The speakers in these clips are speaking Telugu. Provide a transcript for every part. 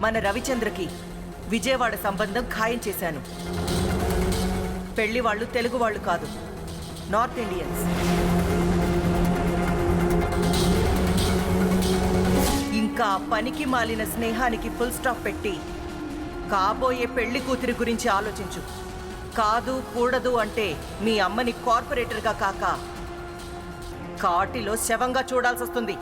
మన రవిచంద్రకి విజయవాడ సంబంధం ఖాయం చేశాను. పెళ్లి వాళ్ళు తెలుగు వాళ్ళు కాదు, నార్త్ ఇండియన్స్. ఇంకా పనికి మాలిన స్నేహానికి ఫుల్ స్టాప్ పెట్టి కాబోయే పెళ్లి కూతురి గురించి ఆలోచించు. కాదు కూడదు అంటే మీ అమ్మని కార్పొరేటర్గా కాక కాటిలో శవంగా చూడాల్సి వస్తుంది.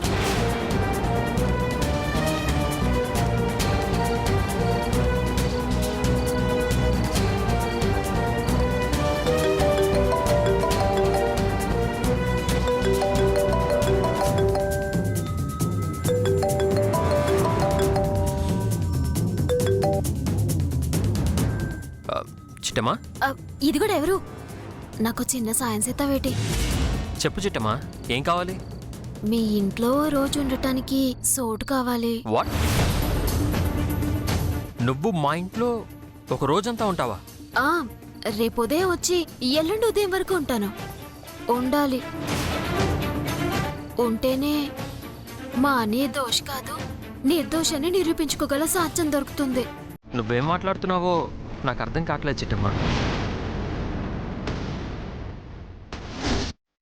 చిట్టమ్మా, ఇది కూడా ఎవరు? నాకు చిన్న సాయం చేస్తావేటి? చెప్పు చిట్టమ్మా, ఏం కావాలి? మీ ఇంట్లో రోజు ఉండటానికి సోటు కావాలి. వాట్? నువ్వు మా ఇంట్లో ఒక రోజంతా ఉంటావా? రేపు ఉదయం వచ్చి ఎల్లుండి ఉదయం వరకు ఉంటాను. ఉండాలి. ఉంటేనే మా నిర్దోష్ కాదు నిర్దోషాన్ని నిరూపించుకోగల సాక్ష్యం దొరుకుతుంది. నువ్వేం మాట్లాడుతున్నావో నాకు అర్థం కావట్లేదు చిట్టమ్మా.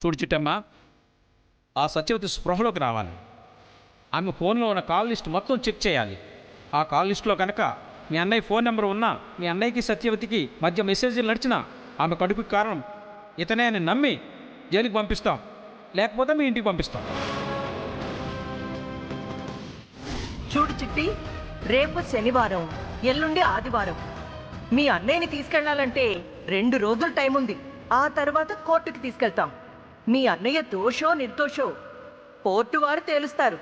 చూడు చిట్టమ్మ, ఆ సత్యవతి స్పృహలోకి రావాలి. ఆమె ఫోన్లో ఉన్న కాల్ లిస్ట్ మొత్తం చెక్ చేయాలి. ఆ కాల్ లిస్టులో కనుక మీ అన్నయ్య ఫోన్ నెంబర్ ఉన్నా, మీ అన్నయ్యకి సత్యవతికి మధ్య మెసేజ్లు నడిచినా ఆమె కడుపుకి కారణం ఇతనే అని నమ్మి జైలుకి పంపిస్తాం, లేకపోతే మీ ఇంటికి పంపిస్తాం. చూడు చిట్టి, రేపు శనివారం, ఎల్లుండి ఆదివారం. మీ అన్నయ్యని తీసుకెళ్లాలంటే 2 రోజులు టైం ఉంది. ఆ తర్వాత కోర్టుకి తీసుకెళ్తాం. మీ అన్నయ్య దోషో నిర్దోషో కోర్టు వారు తేలుస్తారు.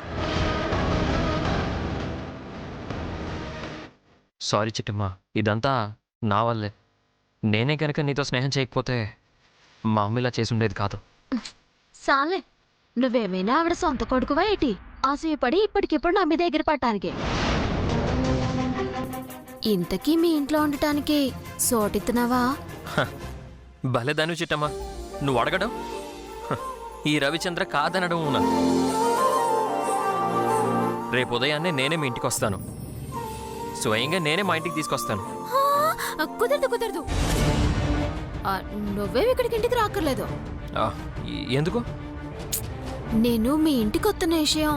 సారీ చిట్టమ్మా, ఇదంతా నా వల్లే. నేనే కనుక నీతో స్నేహం చేయకపోతే మా అమ్మ ఇలా చేసి ఉండేది కాదు. సాలే, నువ్వేమైనా ఆవిడ సొంత కొడుకువా ఏంటి? ఆశయపడి ఇప్పటికిప్పుడు నా మీద ఎగిరిపట్టానికి. ఇంతకీ మీ ఇంట్లో ఉండటానికి సోటిస్తున్నావా? భలేదాను చిట్టమ్మా, నువ్వు అడగడం, ఈ రవిచంద్ర కాదనడం ఉన్నా. రేపు ఉదయాన్నే నేనే మీ ఇంటికి వస్తాను. స్వయంగా నేనే మా ఇంటికి తీసుకొస్తాను. కుదరదు కుదరదు, నువ్వే ఇక్కడికి ఇంటికి రాక్కర్లేదు. ఎందుకు? నేను మీ ఇంటికి వస్తున్న విషయం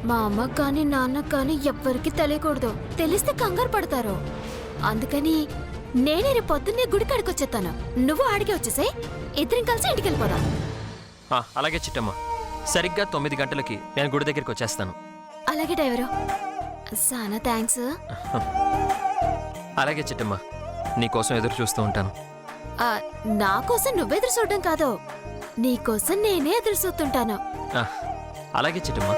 మా అమ్మకు కానీ నాన్నకు కానీ ఎవ్వరికి తెలియకూడదు. తెలిస్తే కంగారు పడతారు. అందుకని నేనే రేపు పొద్దున్నే గుడి కాడికి వచ్చేస్తాను. నువ్వు ఆడికి వచ్చేసాయి, ఇద్దరం కలిసి ఇంటికి వెళ్ళిపోదాం. అలాగే చిట్టమ్మా, సరిగ్గా 9 గంటలకి నేను గుడి దగ్గరికి వచ్చేస్తాను. అలాగే డ్రైవరు, చాలా థ్యాంక్స్. అలాగే చిట్టమ్మా, నీకోసం ఎదురు చూస్తూ ఉంటాను. నా కోసం నువ్వెదురు చూడడం కాదు, నీకోసం నేనే ఎదురు చూస్తుంటాను. అలాగే చిట్టమ్మా.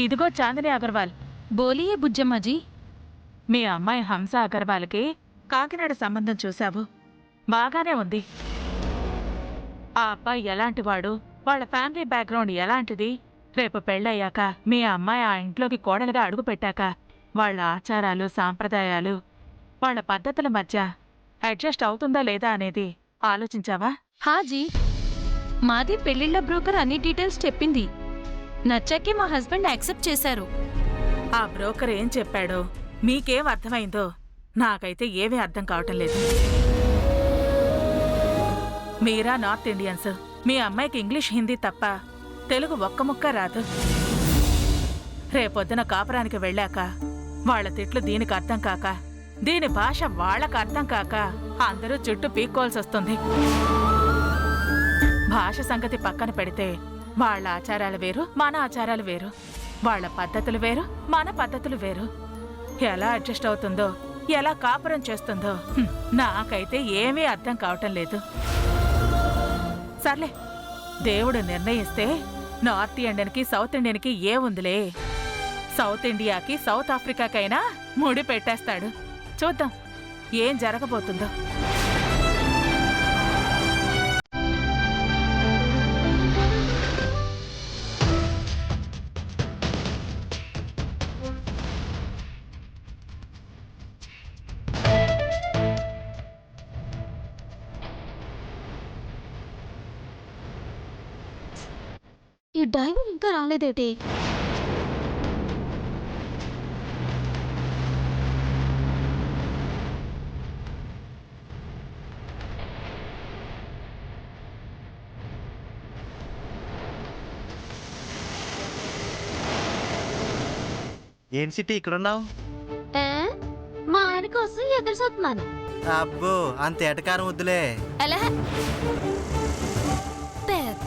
ఇదిగో చాందిని అగర్వాల్. బోలియే బుజ్జమ్మాజీ. మీ అమ్మాయి హంస అగర్వాల్కి కాకినాడ సంబంధం చూశావు. బాగానే ఉంది. ఆ అబ్బాయి ఎలాంటివాడు, వాళ్ళ ఫ్యామిలీ బ్యాక్గ్రౌండ్ ఎలాంటిది, రేపు పెళ్ళయ్యాక మీ అమ్మాయి ఆ ఇంట్లోకి కోడలుగా అడుగు పెట్టాక వాళ్ళ ఆచారాలు సాంప్రదాయాలు వాళ్ళ పద్ధతుల మధ్య అడ్జస్ట్ అవుతుందా లేదా అనేది ఆలోచించావా? హాజీ, మాది పెళ్లిళ్ళ బ్రోకర్ అన్ని డీటెయిల్స్ చెప్పింది. నచ్చాకే మా హస్బెండ్ యాక్సెప్ట్ చేశారు. ఆ బ్రోకర్ ఏం చెప్పాడో మీకేం అర్థమైందో నాకైతే ఏమీ అర్థం కావటం లేదు. మీరా నార్త్ ఇండియన్స్, మీ అమ్మాయికి ఇంగ్లీష్ హిందీ తప్ప తెలుగు ఒక్క ముక్క రాదు. రేపొద్దున కాపురానికి వెళ్ళాక వాళ్ళ తిట్లు దీనికి అర్థం కాక, దీని భాష వాళ్ళకు అర్థం కాక అందరూ చుట్టూ పీక్కోవాల్సి వస్తుంది. భాష సంగతి పక్కన పెడితే వాళ్ళ ఆచారాలు వేరు, మన ఆచారాలు వేరు. వాళ్ళ పద్ధతులు వేరు, మన పద్ధతులు వేరు. ఎలా అడ్జస్ట్ అవుతుందో, ఎలా కాపురం చేస్తుందో నాకైతే ఏమీ అర్థం కావటం లేదు. సర్లే, దేవుడు నిర్ణయిస్తే నార్త్ ఇండియన్కి సౌత్ ఇండియన్కి ఏముందిలే. సౌత్ ఇండియాకి సౌత్ ఆఫ్రికాకైనా ముడి పెట్టేస్తాడు. చూద్దాం ఏం జరగబోతుందో. ఈ డ్రైవర్ ఇంకా రాలేదేటి? ఏం సిటీ ఇక్కడున్నావు? మా ఆయన కోసం ఎదురు చూస్తున్నాను. అబ్బో అంత ఎటకారం వద్దులే. ఎలా పెద్ద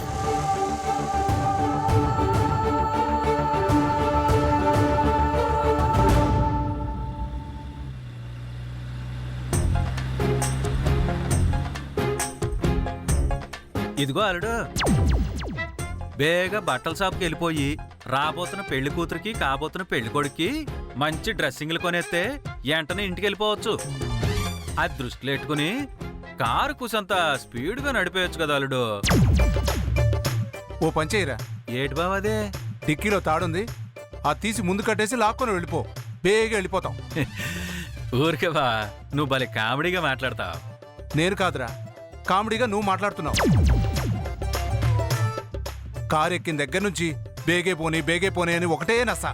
ఇదిగో అల్లుడు, బేగా బట్టల షాప్కి వెళ్ళిపోయి రాబోతున్న పెళ్లి కూతురికి కాబోతున్న పెళ్లి కొడుక్కి మంచి డ్రెస్సింగ్లు కొనేస్తే వెంటనే ఇంటికి వెళ్ళిపోవచ్చు. అది దృష్టిలో పెట్టుకుని కారు కూసంత స్పీడ్గా నడిపేయచ్చు కదా అల్లుడు. ఓ పంచేయరా, ఏటి బావ అదే? డిక్కీలో తాడుంది, అది తీసి ముందు కట్టేసి లాక్కొని వెళ్ళిపో. బేగా వెళ్ళిపోతాం. ఊరికే బా, నువ్వు భలే కామెడీగా మాట్లాడతావు. నేను కాదురా, కామెడీగా నువ్వు మాట్లాడుతున్నావు. కారు ఎక్కిన దగ్గర నుంచి బేగే పోనీ అని ఒకటే నస.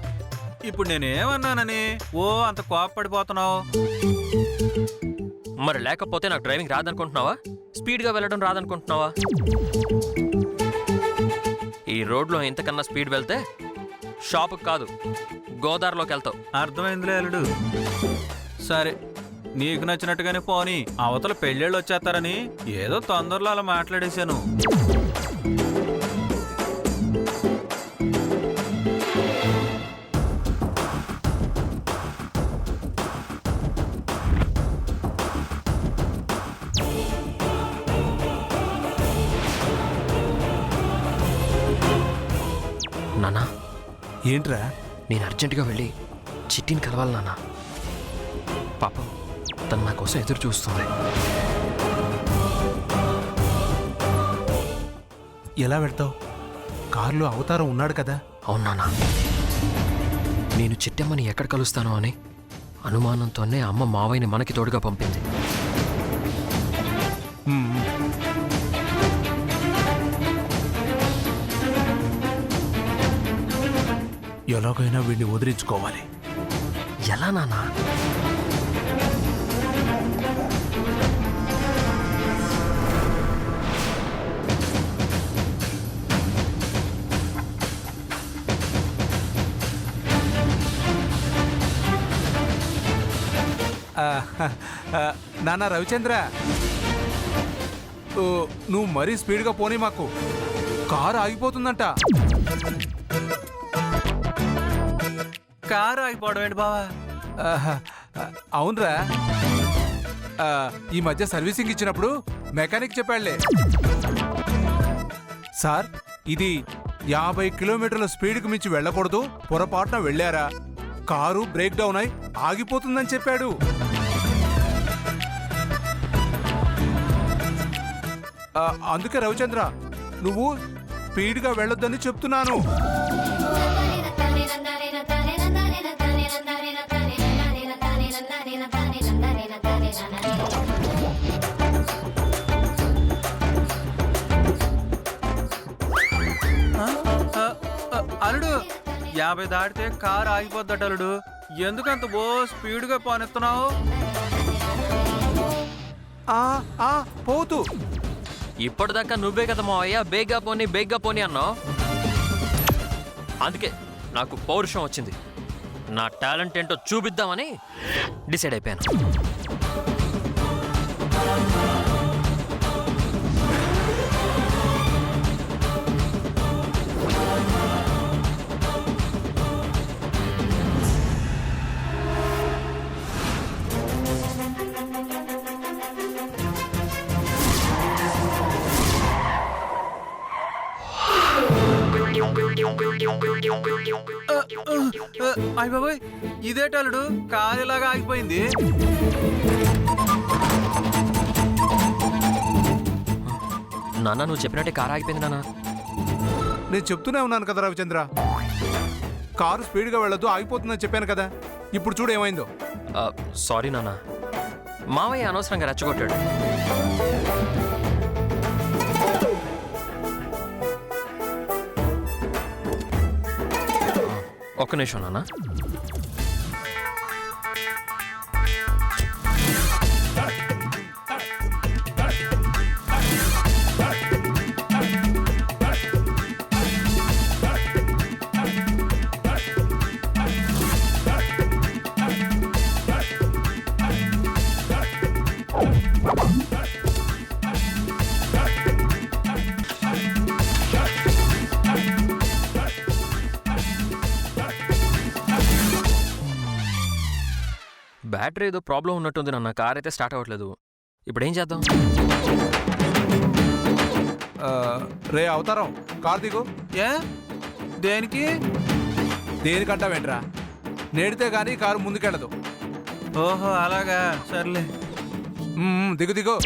ఇప్పుడు నేనేమన్నానని ఓ అంత కోపపడిపోతున్నావు? మరి లేకపోతే నాకు డ్రైవింగ్ రాదనుకుంటున్నావా? స్పీడ్గా వెళ్ళడం రాదనుకుంటున్నావా? ఈ రోడ్లో ఇంతకన్నా స్పీడ్ వెళ్తే షాపుకి కాదు గోదావరిలోకి వెళ్తావు. అర్థమైందిలే అల్లుడు. సరే, నీకు నచ్చినట్టుగానే పోనీ. అవతల పెళ్ళిళ్ళు వచ్చేస్తారని ఏదో తొందరలో అలా మాట్లాడేశాను. నానా, ఏంట్రా? నేను అర్జెంటుగా వెళ్ళి చిట్టిని కలవాలి నాన్న. పాపం తను నా కోసం ఎదురు చూస్తుంది. ఎలా వెళ్తావు? కారులో అవతారం ఉన్నాడు కదా. అవును నాన్న, నేను చిట్టమ్మని ఎక్కడ కలుస్తానో అని అనుమానంతోనే అమ్మ మావయ్యని మనకి తోడుగా పంపింది. ఎలాగైనా వీడిని వదిలించుకోవాలి. ఎలా నాన్నా? నాన్న రవిచంద్ర, నువ్వు మరీ స్పీడ్గా పోనీ, మాకు కారు ఆగిపోతుందంట. కారు ఆగిపోవడం ఏంటి బావా? అవునరా, ఈ మధ్య సర్వీసింగ్ ఇచ్చినప్పుడు మెకానిక్ చెప్పాడులే. సార్, ఇది 50 కిలోమీటర్ల స్పీడ్కి మించి వెళ్ళకూడదు, పొరపాటున వెళ్ళారా కారు బ్రేక్ డౌన్ అయి ఆగిపోతుందని చెప్పాడు. అందుకే రవిచంద్ర, నువ్వు స్పీడ్గా వెళ్ళొద్దని చెప్తున్నాను. అల్లుడు, 50 దాటితే కారు ఆగిపోద్దట అల్లుడు. ఎందుకంత ఓ స్పీడ్గా పోనెత్తున్నావు? పోతూ ఇప్పటిదాకా నువ్వే కదా మావయ్య బేగ్గా పోనీ అన్నావు. అందుకే నాకు పౌరుషం వచ్చింది. నా టాలెంట్ ఏంటో చూపిద్దామని డిసైడ్ అయిపోయాను. అయ్య బాబాయ్, ఇదేటలుడు కారు ఇలాగా ఆగిపోయింది. నాన్న నువ్వు చెప్పినట్టే కారు ఆగిపోయింది నాన్న. నేను చెప్తూనే ఉన్నాను కదా రవిచంద్ర, కారు స్పీడ్గా వెళ్ళొద్దు ఆగిపోతుందని చెప్పాను కదా. ఇప్పుడు చూడు ఏమైందో. సారీ నాన్న, మావయ్య అనవసరంగా రెచ్చగొట్టాడు. ఒక్క నిమిషం నాన్న. బ్యాటరీ ఏదో ప్రాబ్లం ఉన్నట్టుంది నాన్న, కార్ అయితే స్టార్ట్ అవ్వట్లేదు. ఇప్పుడు ఏం చేద్దాం? రే అవతారం, కారు దిగు. ఏ దేనికి? దేనికంటావేంట్రా, నేడితే గానీ కారు ముందుకెళ్ళదు. ఓహో అలాగా, సర్లే. దిగు దిగు.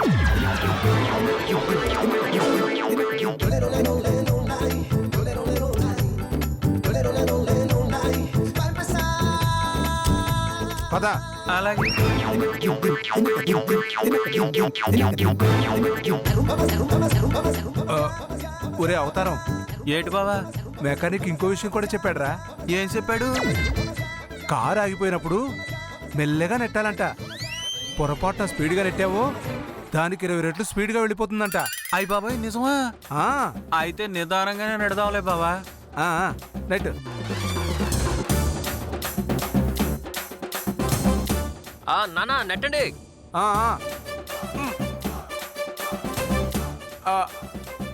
పద. అలాగే. ఒరే అవతారం, ఏటి బావా? మెకానిక్ ఇంకో విషయం కూడా చెప్పాడురా. ఏం చెప్పాడు? కారు ఆగిపోయినప్పుడు మెల్లగా నెట్టాలంట. పొరపాటున స్పీడ్గా నెట్టావో దానికి 20 రెట్లు స్పీడ్గా వెళ్ళిపోతుందంట. అయ్య బాబాయ్ నిజమా? అయితే నిదానంగానే నెడదాంలే బావా. నెట్. నాన్న నెట్టండి.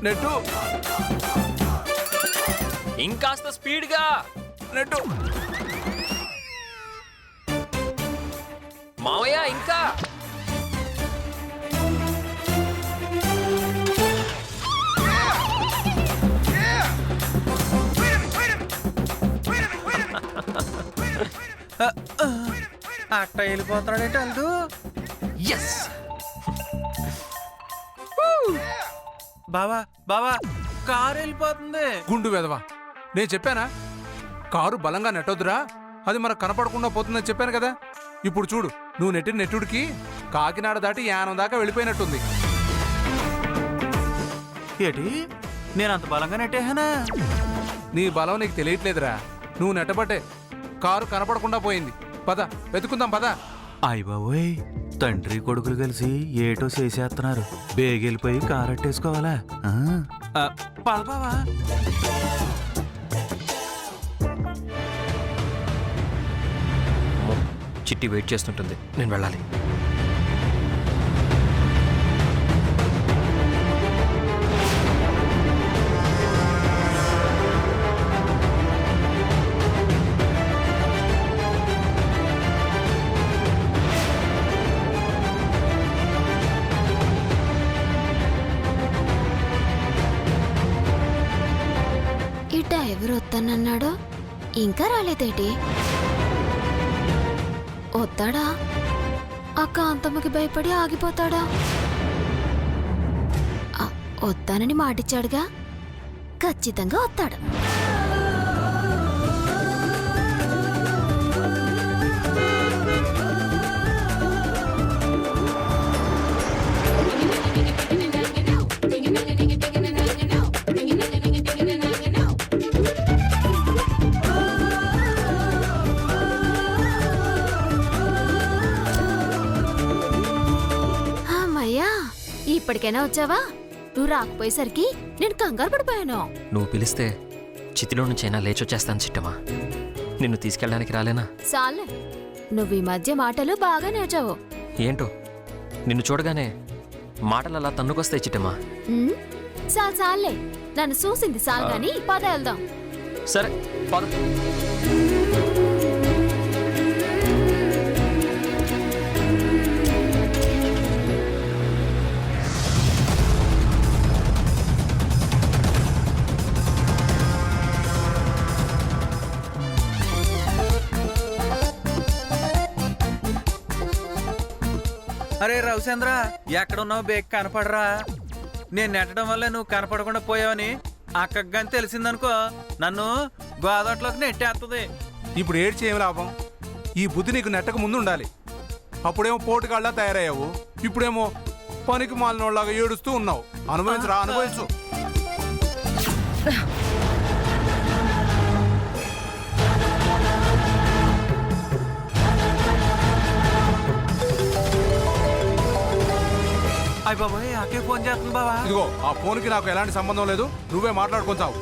నెట్టు ఇంకాస్త స్పీడ్గా నెట్టు. మావయ్య ఇంకా. అట్ట వెళ్ళిపోతున్నాడేంటి అల్లు? ఎస్. బావా బావా, కారు వెళ్ళిపోతుంది. గుండు వెదవా, నేను చెప్పానా కారు బలంగా నెట్టొద్దురా, అది మనకు కనపడకుండా పోతుందని చెప్పాను కదా. ఇప్పుడు చూడు, నువ్వు నెట్టిన నెట్టుడికి కాకినాడ దాటి యానం దాకా వెళ్ళిపోయినట్టుంది. ఏటి నేను అంత బలంగా నెట్టేహానా? నీ బలం నీకు తెలియట్లేదురా, నువ్వు నెట్టబట్టే కారు కనపడకుండా పోయింది. పద వెతుకుందాం పద. అయ్య బాబోయ్, తండ్రి కొడుకులు కలిసి ఏటో చేసేస్తున్నారు. బేగెళ్ళిపోయి కారు అట్టేసుకోవాలా? పద బావా. చిట్టి వెయిట్ చేస్తుంటుంది, నేను వెళ్ళాలి. ఈ డ్రైవర్ వస్తానన్నాడు, ఇంకా రాలేదేటి? వస్తాడా? ఆ కాంతమ్మకి భయపడి ఆగిపోతాడా? వస్తానని మాటిచ్చాడుగా, ఖచ్చితంగా వస్తాడు. ఇప్పటికైనా వచ్చావా? నువ్వు రాకపోయేసరికి నేను కంగారు పడిపోయాను. నువ్వు పిలిస్తే చితిలో నుంచైనా లేచొచ్చేస్తాను చిట్టమ్మా. నిన్ను తీసుకెళ్ళడానికి రాలేనా? చాలే, నువ్వు ఈ మధ్య మాటలు బాగా నేర్చావు. ఏంటో నిన్ను చూడగానే మాటలు అలా తన్నుకొస్తాయి చిట్టమ్మా. చాలే, నన్ను చూసింది చాలు గాని పద వెళ్దాం. సరే పద. అరే రవిచంద్ర, ఎక్కడున్నావు? బేక్ కనపడరా? నేను నెట్టడం వల్ల నువ్వు కనపడకుండా పోయావని అక్కకి కానీ తెలిసిందనుకో, నన్ను గోదావరిలోకి నెట్టేస్తుంది. ఇప్పుడు ఏడ్చి ఏం లాభం? ఈ బుద్ధి నీకు నెట్టక ముందు ఉండాలి. అప్పుడేమో పోటుగాళ్ళ తయారయ్యావు, ఇప్పుడేమో పనికి మాలినోళ్ళలాగా ఏడుస్తూ ఉన్నావు. అనుభవించరా, అనుభవించు. అయ్య బాబాయ్, అక్కే ఫోన్ చేస్తుంది బావా. ఇదిగో ఆ ఫోన్కి నాకు ఎలాంటి సంబంధం లేదు, నువ్వే మాట్లాడుకుంటావు.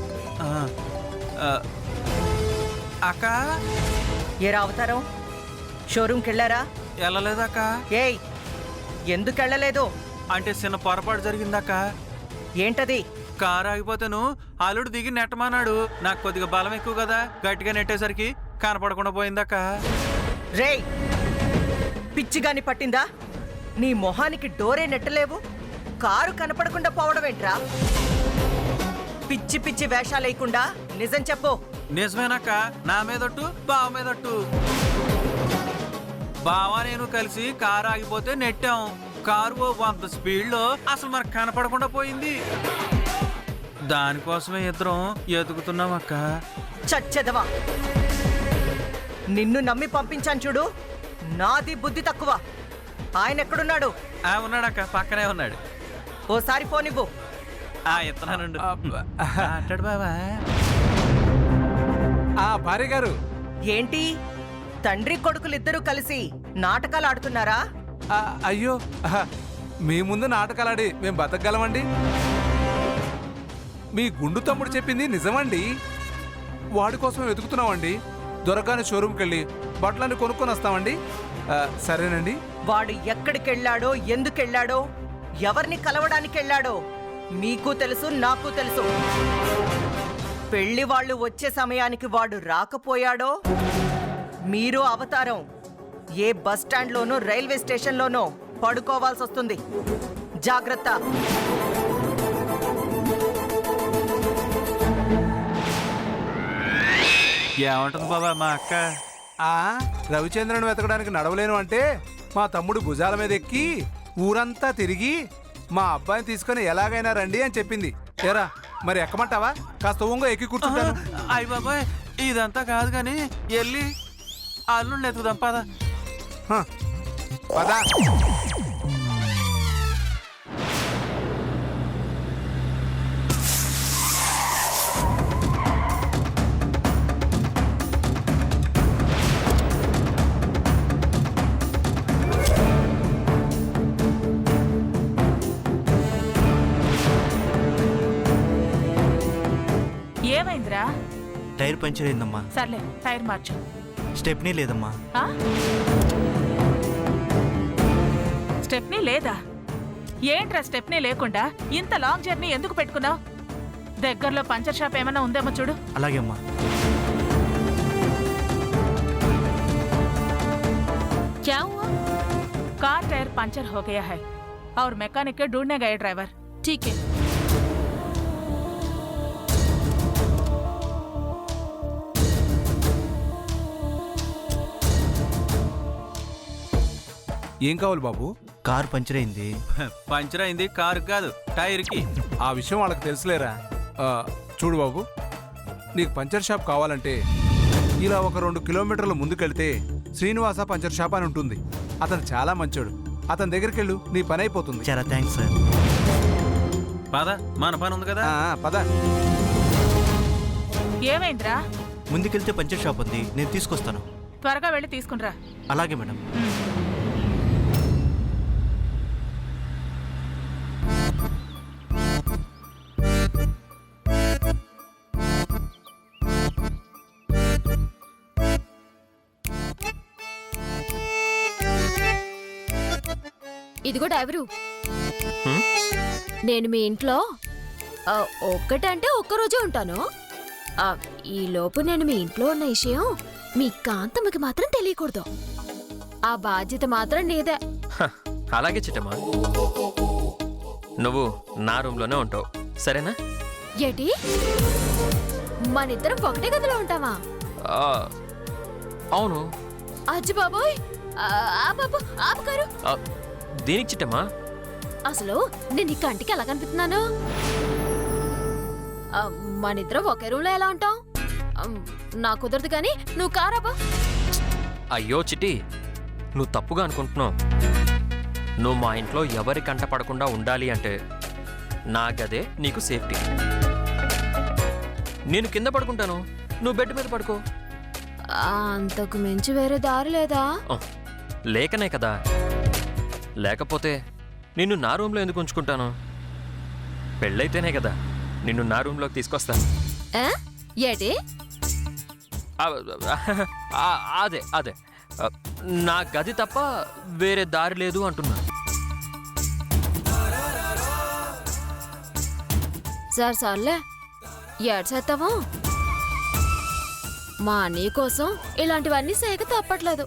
అక్క ఏరా అవతారం, షోరూమ్కి వెళ్ళారా? వెళ్ళలేదక్క. ఏయ్, ఎందుకు వెళ్ళలేదు? అంటే చిన్న పొరపాటు జరిగిందక్క. ఏంటది? కారు ఆగిపోతాను, అల్లుడు దిగి నెట్టమన్నాడు. నాకు కొద్దిగా బలం ఎక్కువ కదా, గట్టిగా నెట్టేసరికి కనపడకుండా పోయిందక్క. రేయ్, పిచ్చిగాని పట్టిందా? నీ మొహానికి డోరే నెట్టలేవు, కారు కనపడకుండా పోవడం ఏంట్రా? పిచ్చి పిచ్చి వేషాలేయకుండా నిజం చెప్పు. నిజమేనక్క, నా మీదొట్టు, బావ మీదొట్టు. బావ నేను కలిసి కారు ఆగిపోతే నెట్టాం. కారు ఓ 100 స్పీడ్లో అసలు మనకు కనపడకుండా పోయింది. దానికోసమే ఇద్దరం ఎదుగుతున్నాం అక్క. చచ్చెదవా, నిన్ను నమ్మి పంపించాను చూడు, నాది బుద్ధి తక్కువ. ఆయన ఎక్కడున్నాడు? ఉన్నాడక్క, పక్కనే ఉన్నాడు. ఓసారి ఫోన్ ఇవ్వు. ఇస్తున్నానండు. అంటాడు బావా. భార్య గారు, ఏంటి తండ్రి కొడుకులిద్దరూ కలిసి నాటకాలు ఆడుతున్నారా? అయ్యో, మీ ముందు నాటకాలాడి మేము బతకగలమండి? మీ గుండు తమ్ముడు చెప్పింది నిజమండి. వాడి కోసమే వెతుకుతున్నామండి. దొరకాని షోరూమ్కి వెళ్ళి బట్టలన్నీ కొనుక్కొని వస్తామండి. సరేనండి. వాడు ఎక్కడికెళ్ళాడో, ఎందుకెళ్ళాడో, ఎవరిని కలవడానికి వెళ్ళాడో మీకు తెలుసు, నాకు తెలుసు. పెళ్లి వాళ్ళు వచ్చే సమయానికి వాడు రాకపోయాడో, మీరు అవతారం ఏ బస్ స్టాండ్లోనో రైల్వే స్టేషన్లోనో పడుకోవాల్సి వస్తుంది. జాగ్రత్త. ఏమంటుంది బాబా మా అక్క? రవిచంద్రను వెతకడానికి నడవలేను అంటే మా తమ్ముడు భుజాల మీద ఎక్కి ఊరంతా తిరిగి మా అబ్బాయిని తీసుకొని ఎలాగైనా రండి అని చెప్పింది. ఏరా, మరి ఎక్కమంటావా? కాస్త ఊంగా ఎక్కి కూర్చుంటాను. అయ్య బాబాయ్, ఇదంతా కాదు కానీ వెళ్ళి అల్లుళ్ళు ఎత్తుకుదాం పద. పదా. ఏమైందిరా? టైర్ పంచర్ అయిందమ్మా. సర్లే, టైర్ మార్చు. స్టెప్నీ లేదమ్మా. స్టెప్నీ లేదా? ఏంట్రా స్టెప్నీ లేకుండా ఇంత లాంగ్ జర్నీ ఎందుకు పెట్టుకున్నావు? దగ్గరలో పంచర్ షాప్ ఏమైనా ఉందేమో చూడు. అలాగే అమ్మా. क्या हुआ? कार टायर पंचर हो गया है और मैकेनिक के ढूंढने गए ड्राइवर. ठीक है. ఏం కావాలి బాబు? కారు పంచర్ అయింది. పంచర్ అయింది కారు కాదు, టైర్కి. ఆ విషయం వాళ్ళకి తెలుసులేరా. చూడు బాబు, నీకు పంచర్ షాప్ కావాలంటే ఇలా ఒక 2 కిలోమీటర్ల ముందుకెళ్తే శ్రీనివాస పంచర్ షాప్ అని ఉంటుంది. అతను చాలా మంచోడు. అతని దగ్గరికి వెళ్ళు, నీ పని అయిపోతుంది. చాలా థ్యాంక్స్ సార్. పద, మన పని ఉంది కదా. పద. ఏమైందిరా? ముందుకెళ్తే పంచర్ షాప్ ఉంది, నేను తీసుకొస్తాను. త్వరగా వెళ్ళి తీసుకునిరా. అలాగే మేడం. ఇదిగో డ్రైవరు, నేను మీ ఇంట్లో ఒక్కటంటే ఒక్కరోజే ఉంటాను. ఈ లోపు నేను మీ ఇంట్లో ఉన్న విషయం మీ కాంతమ్మకి మాత్రం తెలియకూడదు. ఆ బాధ్యత మాత్రం నీదే. అలాగే చిట్టమ్మా, నువ్వు నా రూమ్లోనే ఉంటావు, సరేనా? ఏటి, మనిద్దరం ఒకటే గదిలో ఉంటావా? అవును. అజ్జి బాబోయ్, బాబు ఆపుకారు. దేనికి చిట్టమ్మా? అసలు నేను ఈ కంటికి ఎలా కనిపిస్తున్నాను? మనిద్దరం ఒకే రూమ్లో ఎలా ఉంటాం? నా కుదరదు కానీ నువ్వు కారాబా. అయ్యో చిట్టి, నువ్వు తప్పుగా అనుకుంటున్నావు. నువ్వు మా ఇంట్లో ఎవరి కంట పడకుండా ఉండాలి అంటే నా గదే నీకు సేఫ్టీ. నేను కింద పడుకుంటాను, నువ్వు బెడ్ మీద పడుకో. అంతకు మించి వేరే దారి లేదా? లేకనే కదా. లేకపోతే నిన్ను నా రూమ్లో ఎందుకు ఉంచుకుంటాను? పెళ్ళైతేనే కదా నిన్ను నా రూమ్లోకి తీసుకొస్తాను. ఏటి? అదే అదే, నా గది తప్ప వేరే దారి లేదు అంటున్నా. సర్లే, ఏడ్చేస్తావా? మా అన్నయ్య కోసం ఇలాంటివన్నీ సేక తప్పట్లేదు.